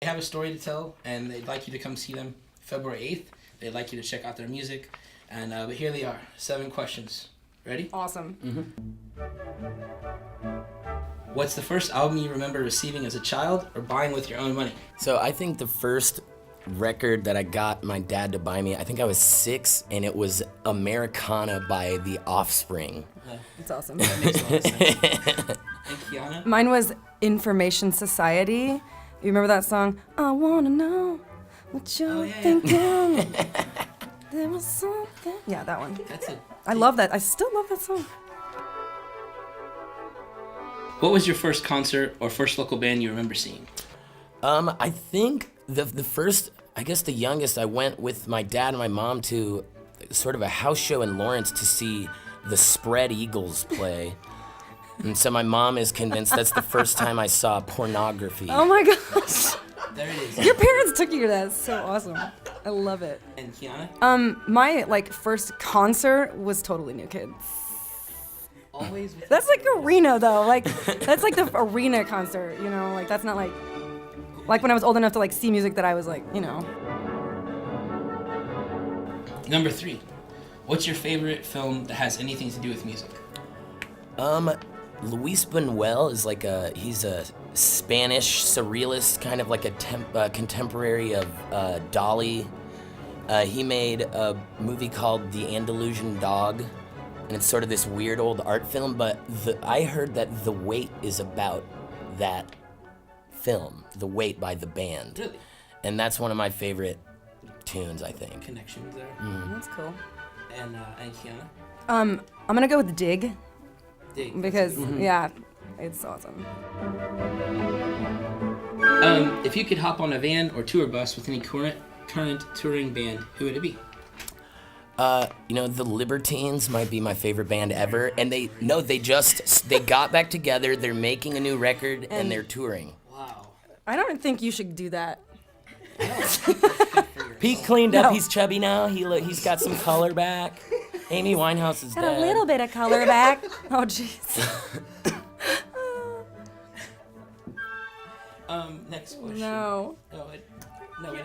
They have a story to tell, and they'd like you to come see them February 8th. They'd like you to check out their music. And but here they are, 7 questions. Ready? Awesome. What's the first album you remember receiving as a child or buying with your own money? So I think the first record that I got my dad to buy me, I think I was 6, and it was Americana by The Offspring. That's awesome. That makes a lot of sense. And Kiana? Mine was Information Society. You remember that song? I wanna know what you're thinking. There was something. Yeah, that one. That's it. I love that. I still love that song. What was your first concert or first local band you remember seeing? I think the first, I guess the youngest, I went with my dad and my mom to sort of a house show in Lawrence to see the Spread Eagles play. And so my mom is convinced that's the first time I saw pornography. Oh my gosh. There it is. Your parents took you to that. It's so awesome. I love it. And Kiana? My first concert was totally New Kids. Always with That's like arena though. That's like the arena concert, you know? That's not like when I was old enough to see music that I was Number 3. What's your favorite film that has anything to do with music? Luis Buñuel is he's a Spanish surrealist, kind of like a contemporary of Dali. He made a movie called The Andalusian Dog, and it's sort of this weird old art film, but I heard that The Wait is about that film, The Wait by the band. Really? And that's one of my favorite tunes, I think. Connections there. That's cool. And Kiana? I'm gonna go with Dig. Dig. Because, yeah, it's awesome. If you could hop on a van or tour bus with any current touring band, who would it be? The Libertines might be my favorite band ever, and they got back together, they're making a new record, and they're touring. Wow. I don't think you should do that. Pete cleaned up, he's chubby now, he's got some color back. Amy Winehouse is Got dead. a little bit of color back. Oh, jeez. Next question. No.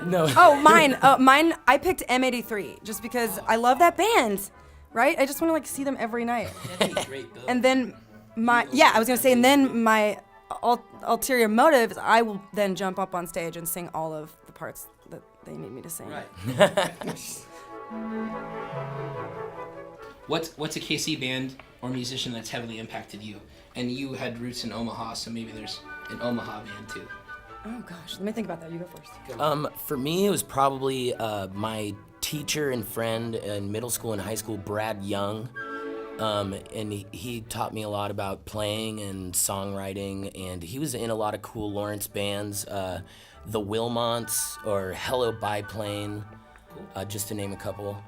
No. Oh, mine. Mine. I picked M83 just because I love that band, right? I just want to see them every night. That'd be great, though. And then I was gonna say, and then my ulterior motive is I will then jump up on stage and sing all of the parts that they need me to sing. Right. What's a KC band or musician that's heavily impacted you? And you had roots in Omaha, so maybe there's an Omaha band too. Oh gosh, let me think about that. You go first. For me, it was probably my teacher and friend in middle school and high school, Brad Young. And he taught me a lot about playing and songwriting, and he was in a lot of cool Lawrence bands, the Wilmots or Hello Biplane, just to name a couple.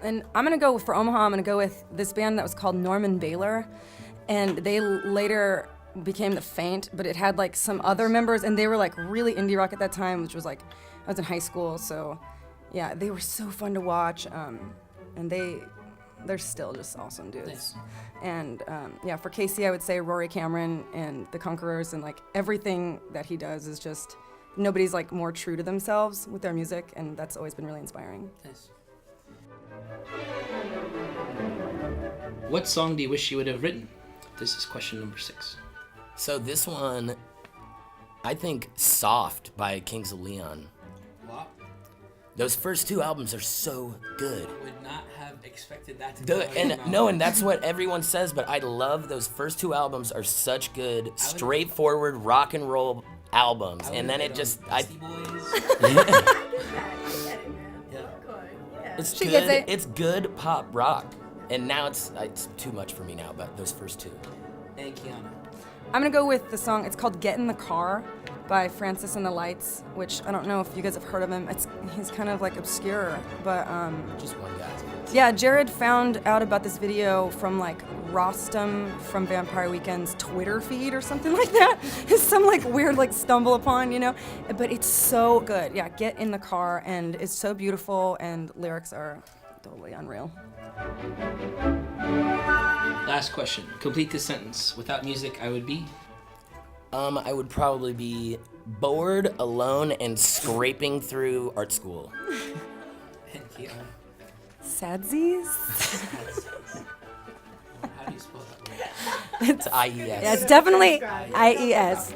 And I'm gonna go for Omaha. I'm gonna go with this band that was called Norman Baylor, and they later became the Faint, but it had some other members, and they were really indie rock at that time, which was I was in high school, so yeah, they were so fun to watch, and they're still just awesome dudes. Nice. And for Casey, I would say Rory Cameron and the Conquerors, and everything that he does is just nobody's more true to themselves with their music, and that's always been really inspiring. Nice. What song do you wish you would have written? This is question number 6. So this one, I think Soft by Kings of Leon. Wow. Those first 2 albums are so good. Would not have expected that to be And that's what everyone says, but I love those first 2 albums are such good, straightforward rock and roll albums. And then it just It's She good. gets it. It's good pop rock. And now it's too much for me now, but those first 2. And Kiana. I'm gonna go with the song. It's called "Get in the Car" by Francis and the Lights, which I don't know if you guys have heard of him. He's kind of obscure, but Just one guy. yeah. Jared found out about this video from Rostam from Vampire Weekend's Twitter feed or something like that. It's some weird stumble upon, But it's so good. Yeah, "Get in the Car," and it's so beautiful, and lyrics are totally unreal. Last question. Complete this sentence. Without music, I would be? I would probably be bored, alone, and scraping through art school. And Keon, Sadsies? how do you spell that word? It's IES. Yeah, it's definitely IES.